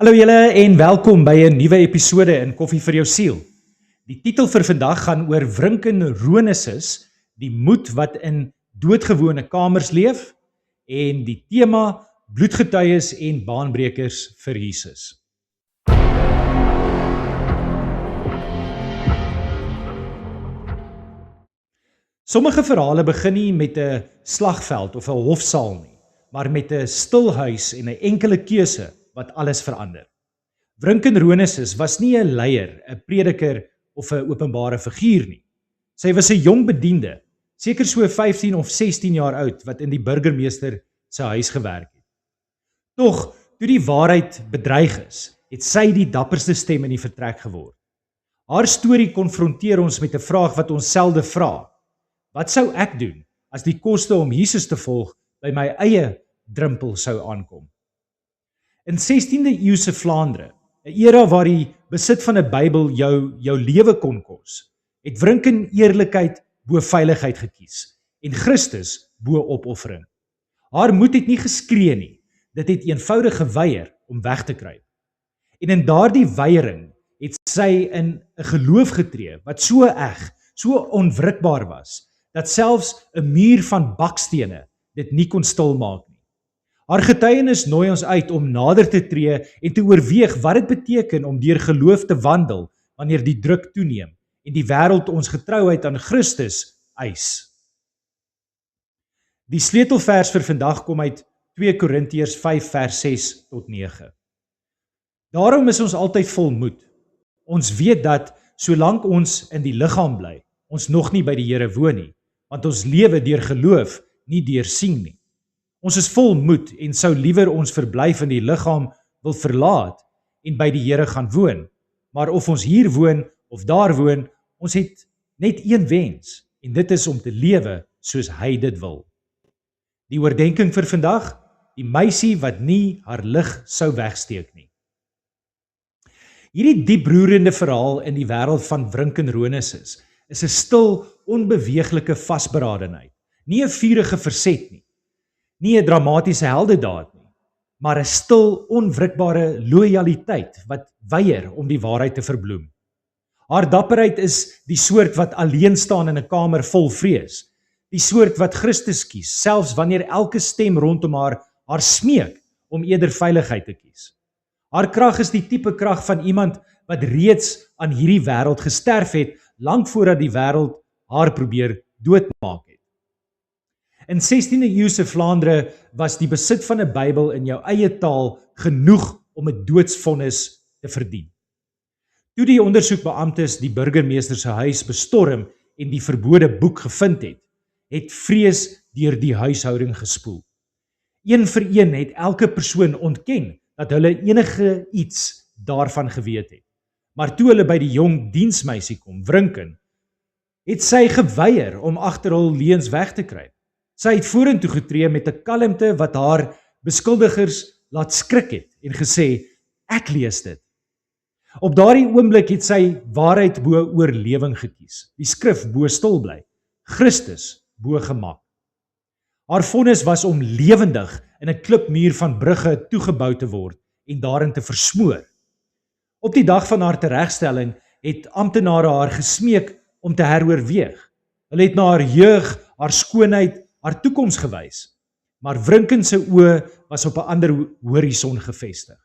Hallo julle en welkom by 'n nuwe episode in Koffie vir jou siel. Die titel vir vandag gaan oor Wrinkenronisses, die moed wat in doodgewone kamers leef, en die tema bloedgetuies en baanbrekers vir Jesus. Sommige verhale begin nie met 'n slagveld of 'n hofsaal nie, maar met 'n stil huis en 'n enkele keuse wat alles verander. Wrinkenronisses was nie 'n leier, 'n prediker of 'n openbare figuur nie. Sy was 'n jong bediende, seker so 15 of 16 jaar oud, wat in die burgemeester se huis gewerk het. Tog, toe die waarheid bedreig is, het sy die dapperste stem in die vertrek geword. Haar storie konfronteer ons met 'n vraag wat ons selde vra. Wat sou ek doen as die koste om Jesus te volg by my eie drempel sou aankom? In 16de eeuse Vlaandere, 'n era waar die besit van 'n Bybel jou lewe kon kos, het Wrinken eerlikheid bo veiligheid gekies en Christus bo opoffering. Haar moed het nie geskree nie, dit het eenvoudig geweier om weg te kruip. En in daardie weiering het sy in 'n geloof getree wat so eg, so onwrikbaar was, dat selfs 'n muur van bakstene dit nie kon stilmaak nie. Haar getuienis nooi ons uit om nader te tree en te oorweeg wat dit beteken om deur geloof te wandel wanneer die druk toeneem en die wêreld ons getrouheid aan Christus eis. Die sleutelvers vir vandag kom uit 2 Korintiërs 5 vers 6 tot 9. Daarom is ons altyd vol moed. Ons weet dat solank ons in die liggaam bly, ons nog nie by die Here woon nie, want ons lewe deur geloof, nie deur sien nie. Ons is vol moed en sou liewer ons verblyf in die liggaam wil verlaat en by die Here gaan woon. Maar of ons hier woon of daar woon, ons het net een wens en dit is om te lewe soos hy dit wil. Die oordeenking vir vandag, die meisie wat nie haar lig sou wegsteek nie. Hierdie dieproerende verhaal in die wêreld van Wrinkenronisses is 'n stil, onbeweeglike vasberadenheid, nie 'n vurige verset nie. Nie 'n dramatiese heldedaad nie, maar 'n stil, onwrikbare lojaliteit wat weier om die waarheid te verbloem. Haar dapperheid is die soort wat alleen staan in 'n kamer vol vrees, die soort wat Christus kies, selfs wanneer elke stem rondom haar smeek om eerder veiligheid te kies. Haar krag is die tipe krag van iemand wat reeds aan hierdie wêreld gesterf het, lank voordat die wêreld haar probeer doodmaak het. In 16de eeuse Vlaandere was die besit van 'n Bybel in jou eie taal genoeg om 'n doodsvonnis te verdien. Toe die ondersoekbeamptes die burgemeester se huis bestorm en die verbode boek gevind het, het vrees deur die huishouding gespoel. Een vir een het elke persoon ontken dat hulle enige iets daarvan geweet het. Maar toe hulle by die jong diensmeisie kom, Wrinken, het sy geweier om agter hul leuns weg te kruip. Sy het vorentoe getree met 'n kalmte wat haar beskuldigers laat skrik het en gesê, ek lees dit. Op daardie oomblik het sy waarheid bo oorlewing gekies, die skrif bo stil bly, Christus bo gemak. Haar vonnis was om lewendig in 'n klipmuur van brugge toegebou te word en daarin te versmoor. Op die dag van haar teregstelling het amptenare haar gesmeek om te heroorweeg. Hulle het na haar jeug, haar skoonheid, haar toekoms gewys, maar Wrinken se oë was op 'n ander horison gefestig.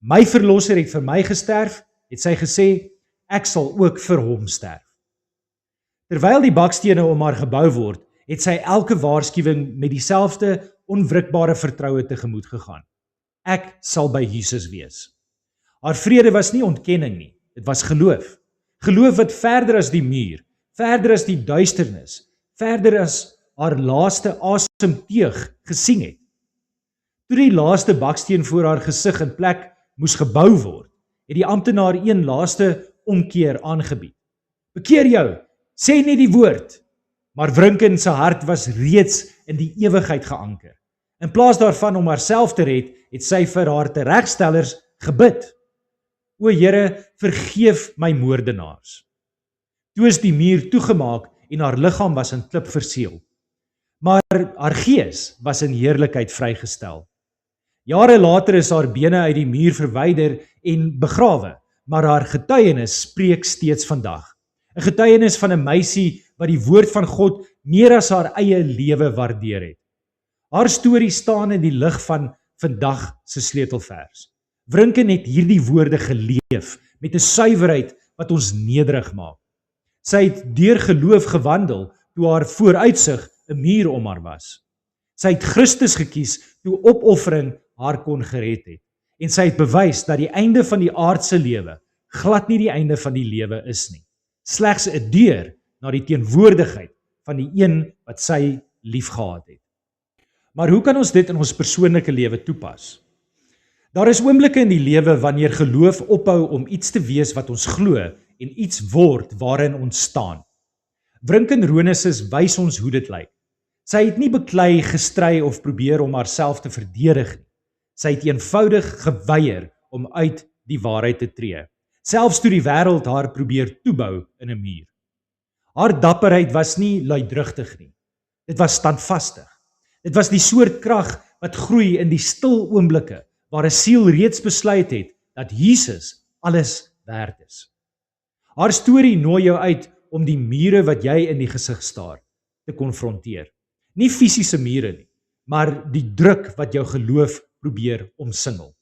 My verlosser het vir my gesterf, het sy gesê, ek sal ook vir hom sterf. Terwyl die bakstene om haar gebou word, het sy elke waarskuwing met dieselfde onwrikbare vertroue tegemoet gegaan. Ek sal by Jesus wees. Haar vrede was nie ontkenning nie, dit was geloof. Geloof wat verder as die muur, verder as die duisternis, verder as haar laaste asemteug gesien het. Toe die laaste baksteen voor haar gesig in plek moes gebou word, het die amptenaar een laaste omkeer aangebied. Bekeer jou, sê net die woord. Maar Wrinken se hart was reeds in die ewigheid geanker. In plaas daarvan om haarself te red, het sy vir haar teregstellers gebid. O Here, vergeef my moordenaars. Toe is die muur toegemaak en haar liggaam was in klip verseël. Maar haar gees was in heerlikheid vrygestel. Jare later is haar bene uit die muur verwyder en begrawe, maar haar getuienis spreek steeds vandag. 'n Getuienis van 'n meisie wat die woord van God meer as haar eie lewe waardeer het. Haar storie staan in die lig van vandag se sleutelvers. Vrinken het hierdie woorde geleef met 'n suiwerheid wat ons nederig maak. Sy het deur geloof gewandel toe haar vooruitsig 'n muur om haar was. Sy het Christus gekies toe opoffering haar kon gered het. En sy het bewys dat die einde van die aardse lewe glad nie die einde van die lewe is nie. Slegs 'n deur na die teenwoordigheid van die een wat sy liefgehad het. Maar hoe kan ons dit in ons persoonlike lewe toepas? Daar is oomblikke in die lewe wanneer geloof ophou om iets te wees wat ons glo en iets word waarin ons staan. Vrinken Ronesis wys ons hoe dit lyk. Sy het nie beklei, gestry of probeer om haarself te verdedig nie. Sy het eenvoudig geweier om uit die waarheid te tree, selfs toe die wêreld haar probeer toebou in 'n muur. Haar dapperheid was nie luidrugtig nie. Dit was standvastig. Dit was die soort krag wat groei in die stil oomblikke waar 'n siel reeds besluit het dat Jesus alles werd is. Haar storie nooi jou uit om die mure wat jy in die gesig staar te konfronteer. Nie fisiese mure nie, maar die druk wat jou geloof probeer omsingel.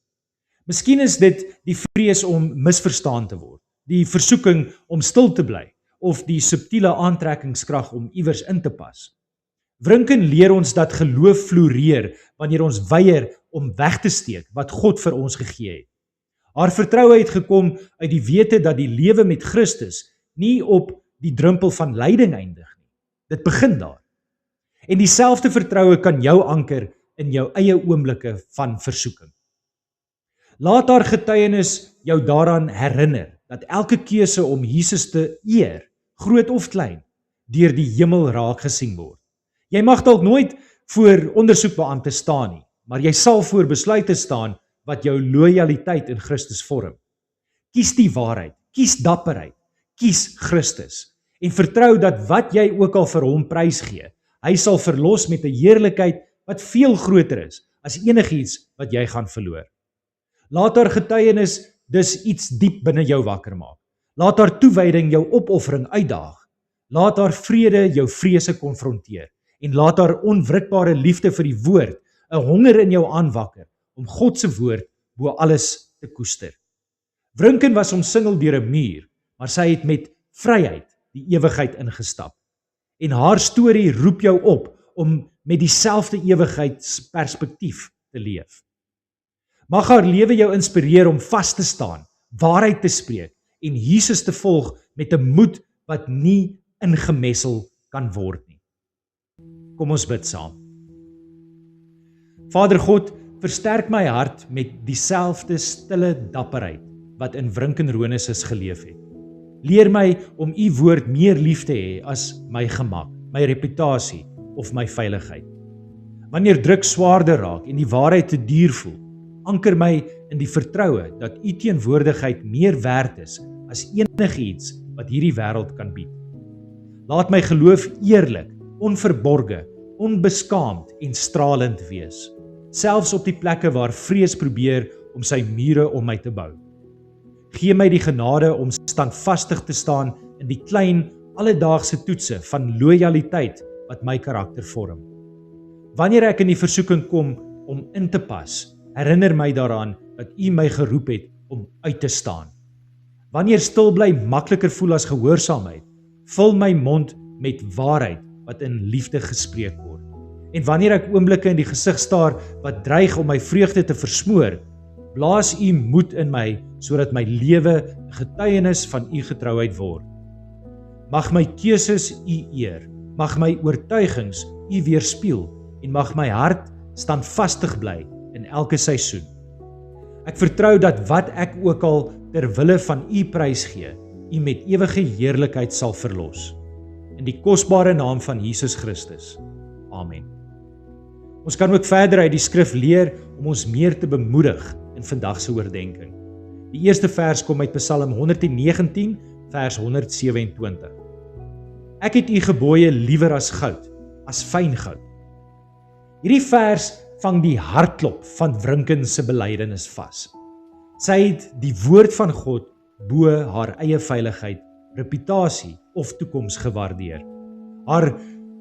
Miskien is dit die vrees om misverstaan te word, die versoeking om stil te bly of die subtiele aantrekkingskrag om iewers in te pas. Vrinken leer ons dat geloof floreer wanneer ons weier om weg te steek wat God vir ons gegee het. Haar vertroue het gekom uit die wete dat die lewe met Christus nie op die drempel van lyding eindig nie. Dit begin daar. En dieselfde vertroue kan jou anker in jou eie oomblikke van versoeking. Laat haar getuienis jou daaraan herinner dat elke keuse om Jesus te eer, groot of klein, deur die hemel raak gesien word. Jy mag dalk nooit voor ondersoekbeampte staan nie, maar jy sal voor besluite staan wat jou lojaliteit in Christus vorm. Kies die waarheid, kies dapperheid, kies Christus en vertrou dat wat jy ook al vir hom prysgee, hy sal verlos met 'n heerlikheid wat veel groter is as enigiets wat jy gaan verloor. Laat haar getuienis dus iets diep binne jou wakker maak. Laat haar toewyding jou opoffering uitdaag. Laat haar vrede jou vrese konfronteer en laat haar onwrikbare liefde vir die woord 'n honger in jou aanwakker om God se woord bo alles te koester. Vrinken was omsingel deur 'n muur, maar sy het met vryheid die ewigheid ingestap. En haar storie roep jou op om met dieselfde ewigheidsperspektief te leef. Mag haar lewe jou inspireer om vas te staan, waarheid te spreek en Jesus te volg met 'n moed wat nie ingemessel kan word nie. Kom ons bid saam. Vader God, versterk my hart met dieselfde stille dapperheid wat in Vrinken Ronesis geleef het. Leer my om u woord meer lief te hê as my gemak, my reputasie of my veiligheid. Wanneer druk swaarder raak en die waarheid te duur voel, anker my in die vertroue dat u teenwoordigheid meer werd is as enigiets wat hierdie wêreld kan bied. Laat my geloof eerlik, onverborge, onbeskaamd en stralend wees, selfs op die plekke waar vrees probeer om sy mure om my te bou. Gee my die genade om standvastig te staan in die klein, alledaagse toetse van lojaliteit wat my karakter vorm. Wanneer ek in die versoeking kom om in te pas, herinner my daaraan dat u my geroep het om uit te staan. Wanneer stil bly makliker voel as gehoorsaamheid, vul my mond met waarheid wat in liefde gespreek word. En wanneer ek oomblikke in die gesig staar wat dreig om my vreugde te versmoor, blaas u moed in my sodat my lewe 'n getuienis van u getrouheid word. Mag my keuses u eer, mag my oortuigings u weerspieël en mag my hart standvastig bly in elke seisoen. Ek vertrou dat wat ek ook al ter wille van u prys gee, u met ewige heerlikheid sal verlos. In die kosbare naam van Jesus Christus. Amen. Ons kan ook verder uit die skrif leer om ons meer te bemoedig in vandag se oordeenking. Die eerste vers kom uit Psalm 119 vers 127. Ek het u gebooie liewer as goud, as fyn goud. Hierdie vers vang die hartklop van Wrinken se belydenis vas. Sy het die woord van God bo haar eie veiligheid, reputasie of toekoms gewaardeer. Haar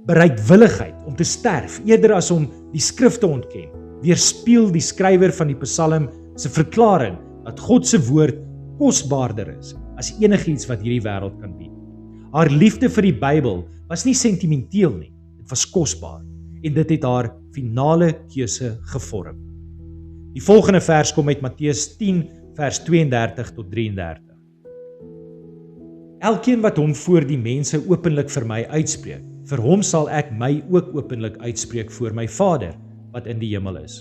bereidwilligheid om te sterf eerder as om die skrif te ontken, weerspieël die skrywer van die Psalm se verklaring dat God se woord kosbaarder is as enigiets wat hierdie wêreld kan bied. Haar liefde vir die Bybel was nie sentimenteel nie, dit was kosbaar en dit het haar finale keuse gevorm. Die volgende vers kom uit Matteus 10 vers 32 tot 33. Elkeen wat hom voor die mense openlik vir my uitspreek, vir hom sal ek my ook openlik uitspreek voor my Vader wat in die hemel is.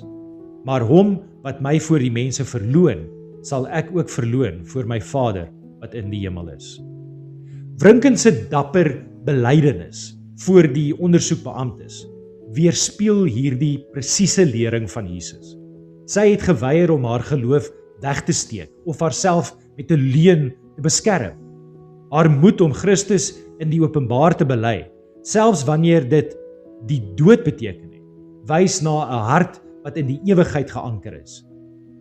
Maar hom wat my voor die mense verloon, sal ek ook verloon voor my Vader wat in die hemel is. Wrinken se dapper belydenis voor die ondersoekbeamptes weerspieël hierdie presiese lering van Jesus. Sy het geweier om haar geloof weg te steek of haarself met 'n leuen te beskerm. Haar moed om Christus in die openbaar te bely, selfs wanneer dit die dood beteken het, wys na 'n hart wat in die ewigheid geanker is.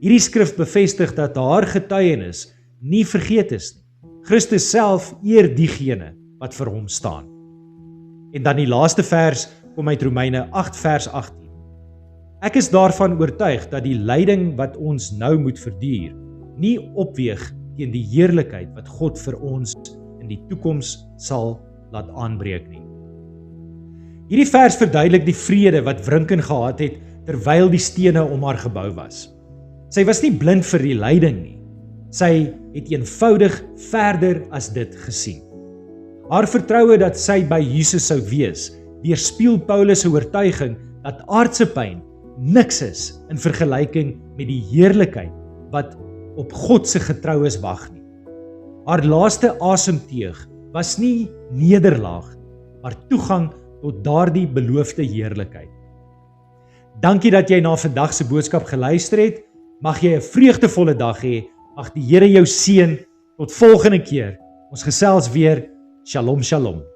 Hierdie skrif bevestig dat haar getuienis nie vergeet is nie. Christus self eer diegene wat vir hom staan. En dan die laaste vers kom uit Romeine 8 vers 18. Ek is daarvan oortuig dat die lyding wat ons nou moet verduur, nie opweeg teen die heerlikheid wat God vir ons in die toekoms sal laat aanbreek nie. Hierdie vers verduidelik die vrede wat Wrinken gehad het terwyl die stene om haar gebou was. Sy was nie blind vir die lyding nie. Sy het eenvoudig verder as dit gesien. Haar vertroue dat sy by Jesus sou wees, weerspieël Paulus se oortuiging dat aardse pyn niks is in vergelyking met die heerlikheid wat op God se getroues wag nie. Haar laaste asemteug was nie nederlaag, maar toegang tot daardie beloofde heerlikheid. Dankie dat jy na vandag se boodskap geluister het. Mag jy 'n vreugdevolle dag hê. Mag die Here jou seën. Tot volgende keer. Ons gesels weer. Shalom, shalom.